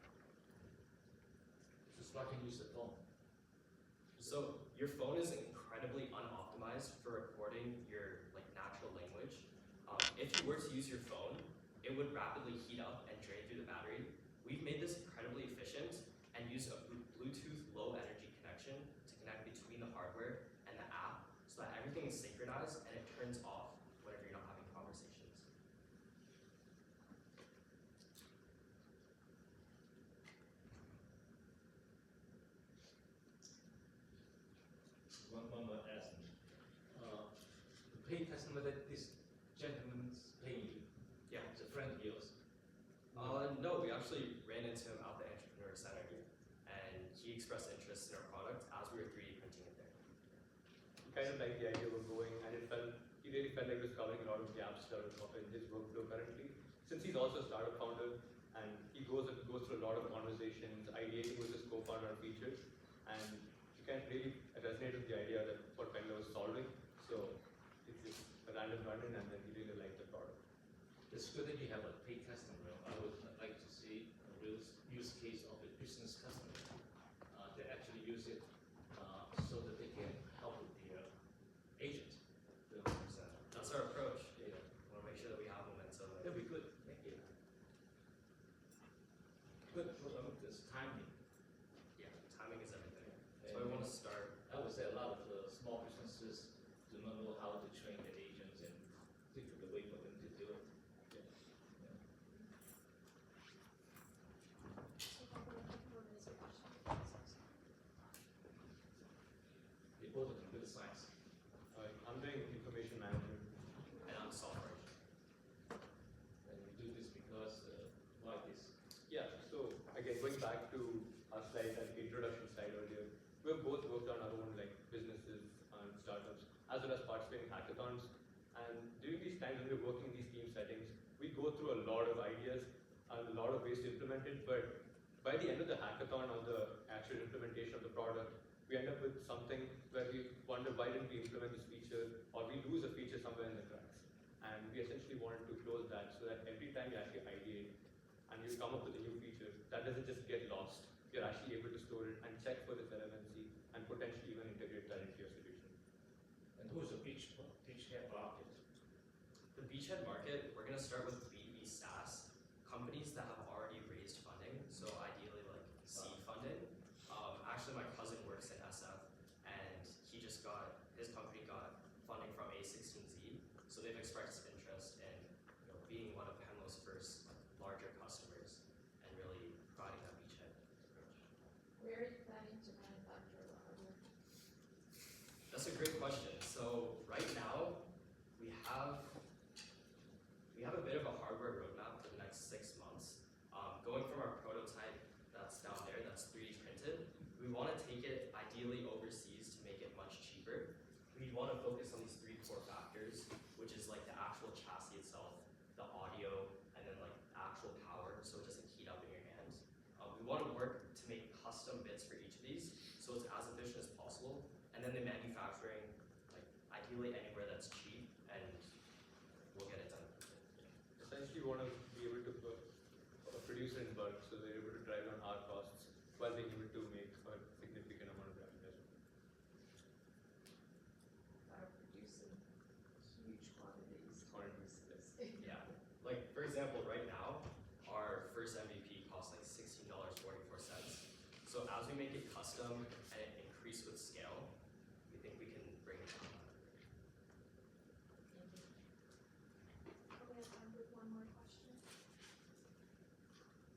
Just like I can use the phone. So your phone is incredibly unoptimized for recording your natural language. If you were to use your phone, it would rapidly heat up and drain through the battery. We've made this incredibly efficient and use a Bluetooth low energy connection to connect between the hardware and the app so that everything is synchronized and it turns off whenever you're not having conversations. One more ask me. The paid customer that this gentleman's paying you, Yeah. it's a friend of yours. No, we actually ran into him at the Entrepreneur Center and he expressed interest in our product as we were 3D printing it there. He kind of liked the idea of going, and he really felt like it was covering a lot of gaps that are in his workflow currently. Since he's also a startup founder, and he goes through a lot of conversations, ideating with his co-founder on features, and he kind of really resonated with the idea that what Penlo was solving. So it's just a random run-in, and then he really liked the product. It's good that you have a paid customer. I would like to see a real use case of a business customer. They actually use it so that they can help with their agent. That's our approach. Yeah. We want to make sure that we have momentum. That'd be good. Thank you. Good. Well, this timing. Yeah, timing is everything. So we want to start. I would say a lot of small businesses do not know how to train both are computer science. I'm doing information management. And I'm software. And we do this because why this? Yeah, so again, going back to our slide and introduction slide earlier, we've both worked on our own like businesses and startups, as well as participating in hackathons. And during these times when we're working in these team settings, we go through a lot of ideas and a lot of ways to implement it, but by the end of the hackathon or the actual implementation of the product, we end up with something where we wonder why didn't we implement this feature, or we lose a feature somewhere in the cracks. And we essentially wanted to close that so that every time you actually ideate and you come up with a new feature, that doesn't just get lost. You're actually able to store it and check for its relevancy and potentially even integrate that into your solution. And who's the beachhead market? The beachhead market, we're going to start with B2B SaaS, companies that have already raised funding, so ideally like seed funding. Actually, my cousin works in SF, and his company got funding from A16Z, so they've expressed interest in being one of Hemlo's first larger customers and really providing that beachhead approach. Where are you planning to manufacture the hardware? That's a great question. So right now, we have a bit of a hardware roadmap for the next 6 months. Going from our prototype that's down there, that's 3D printed, we want to take it ideally overseas to make it much cheaper. We want to focus on these 3 core factors, which is like the actual chassis itself, the audio, and then like actual power, so it doesn't heat up in your hand. We want to work to make custom bits for each of these, so it's as efficient as possible. And then the manufacturing, like ideally anywhere that's cheap, and we'll get it done. Essentially, we want to be able to produce in bulk, so they're able to drive down our costs while being able to make a significant amount of revenue. Producing huge quantities. Yeah. Like for example, right now, our first MVP costs like $16.44. So as we make it custom and it increase with scale, we think we can bring it down. We have time for one more question.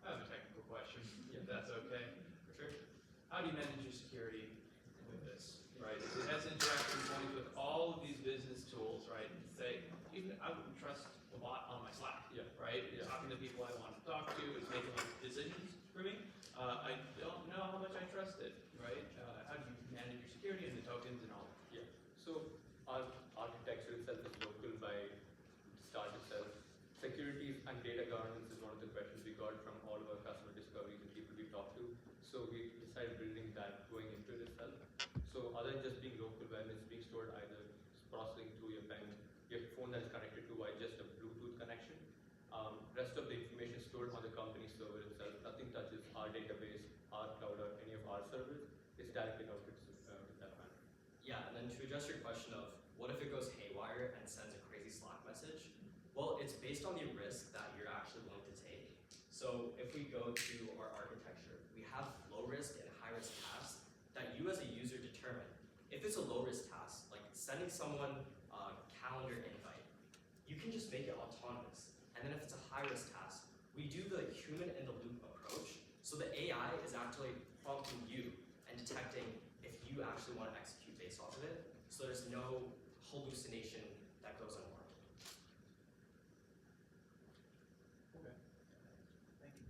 I have a technical question, if that's okay. For sure. How do you manage your security with this, right? It has interaction points with all of these business tools, right? Say, even I wouldn't trust a bot on my Slack, Yeah. right? It's talking to people I want to talk to, it's making decisions for me. I don't know how much I trust it, right? How do you manage your security and the tokens and all that? Yeah. So our architecture itself is local by the start itself. Security and data governance is one of the questions we got from all of our customer discoveries and people we talked to. So we decided building that going into it itself. So other than just being local, when it's being stored either processing through your pen, your phone that is connected to just a Bluetooth connection. Rest of the information is stored on the company server itself. Nothing touches our database, our cloud, or any of our servers. It's directly routed to that manner. Yeah, and then to address your question of what if it goes haywire and sends a crazy Slack message? Well, it's based on the risk that you're actually willing to take. So if we go to our architecture, we have low risk and high risk tasks that you as a user determine. If it's a low risk task, like sending someone a calendar invite, you can just make it autonomous. And then if it's a high risk task, we do the human in the loop approach. So the AI is actually prompting you and detecting if you actually want to execute based off of it. So there's no hallucination that goes unwarranted. Okay. Thank you.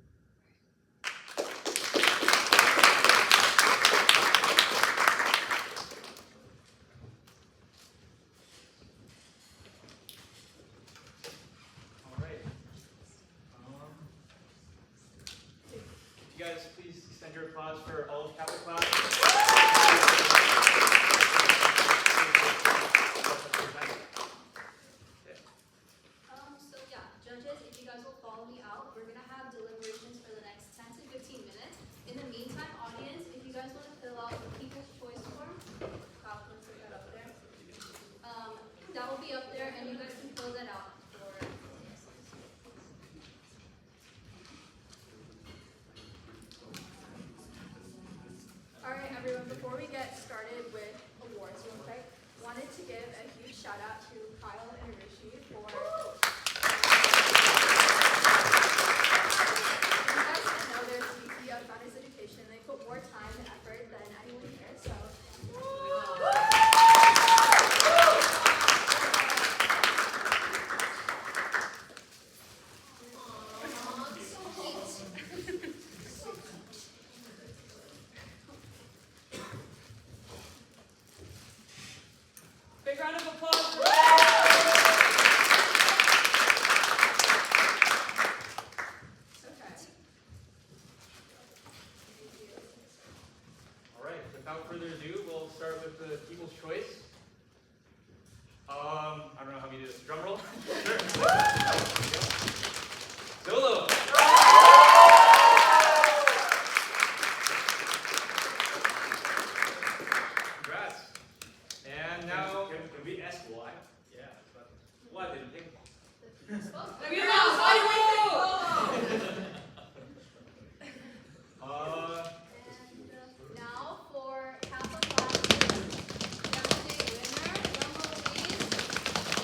All right. You guys please extend your applause for all of Kappa class. So yeah, judges, if you guys will follow me out, we're gonna have deliberations for the next 10 to 15 minutes. In the meantime, audience, if you guys want to fill out the People's Choice form, Kyle, let's put that up there. That will be up there, and you guys can fill that out for. All right, everyone. Before we get started with awards, real quick, wanted to give a huge shout out to Kyle and Rishi for. You guys didn't know their VP of Founders Education. They put more time and effort than anyone here, so. round of applause for All right, without further ado, we'll start with the People's Choice. I don't know how we do this. Drum roll. Sure. Solo. Congrats. And now, Can we ask why? Yeah. But why did you pick? And now for Kappa classes, definitely winner, drum roll please.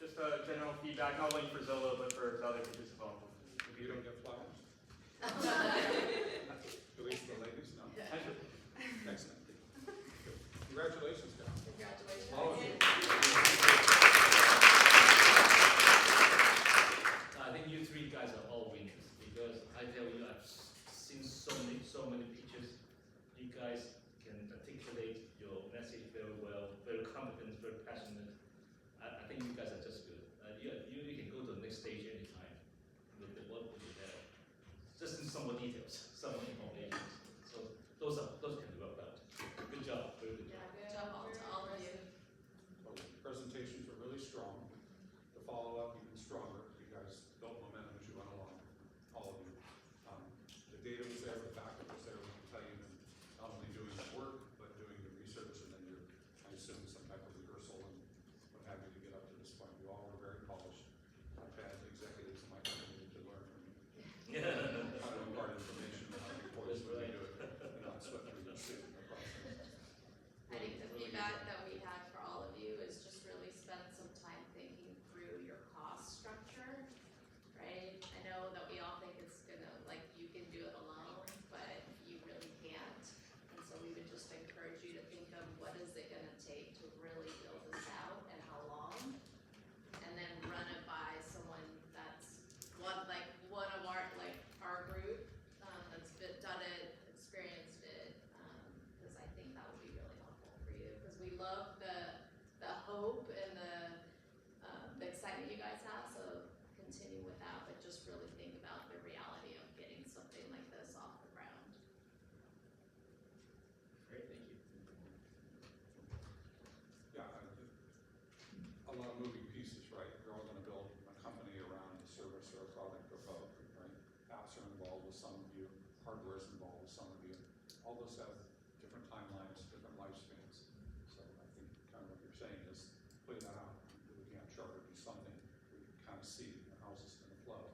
just general feedback, not only for Zolo, but for the other teachers as well. If you don't get flowers, at least the ladies, no? Pleasure. Excellent. Congratulations, guys. Congratulations. All of you. I think you three guys are all winners because I tell you, I've seen so many pictures. You guys can articulate your message very well, very competent, very passionate. I think you guys are just good. You can go to the next stage anytime with what you have. Just in some more details, some more information. So those can be worked out. Good job, very good job. Good job to all of you. Well, the presentations were really strong. The follow-up even stronger. You guys built momentum as you went along, all of you. The data was there, the backup was there. We can tell you that not only doing the work, but doing the research, and then you're, I assume, some type of rehearsal and what have you to get up to this point. You all were very polished. I've had executives in my company to learn from you. How to impart information and how to report is when you do it, and not sweat through the suit in the process. I think the feedback that we had for all of you is just really spend some time thinking through your cost structure, right? I know that we all think it's gonna, like, you can do it alone, but you really can't. And so we would just encourage you to think of what is it gonna take to really build this out and how long? And then run it by someone that's one of our group, that's done it, experienced it, because I think that would be really helpful for you, because we love the hope and the excitement you guys have, so continue with that, but just really think about the reality of getting something like this off the ground. Great, thank you. Yeah, a lot of moving pieces, right? You're all gonna build a company around a service or a product or both, right? Apps are involved with some of you, hardware is involved with some of you. All those have different timelines, different lifespans. So I think kind of what you're saying is putting that out, looking at charter, do something, we can kind of see how is this gonna flow,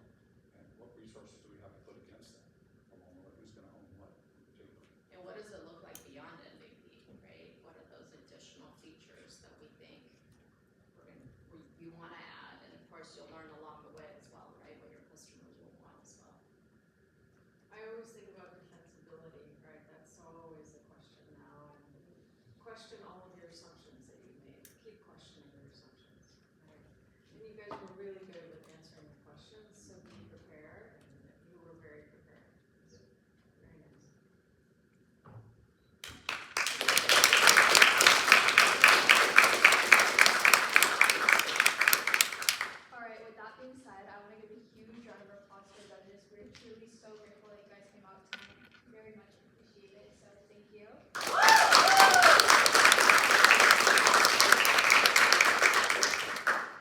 and what resources do we have to put against that, along with who's gonna own what in particular. And what does it look like beyond MVP, right? What are those additional features that we think you want to add? And of course, you'll learn along the way as well, right? What your customers will want as well. I always think about defensibility, right? That's always the question now. And question all of your assumptions that you've made. Keep questioning your assumptions, right? And you guys were really good with answering the questions, so be prepared, and you were very prepared. Very nice. All right, with that being said, I want to give a huge round of applause to the judges. We're truly so grateful that you guys came out tonight. Very much appreciate it, so thank you.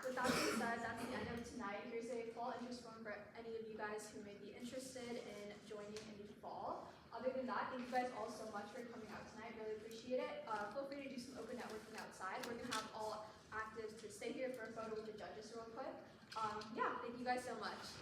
With that being said, that's the end of tonight. Here's a fall interest form for any of you guys who may be interested in joining in the fall. Other than that, thank you guys all so much for coming out tonight. Really appreciate it. Feel free to do some open networking outside. We're going to have all actives to stay here for a photo with the judges real quick. Yeah, thank you guys so much.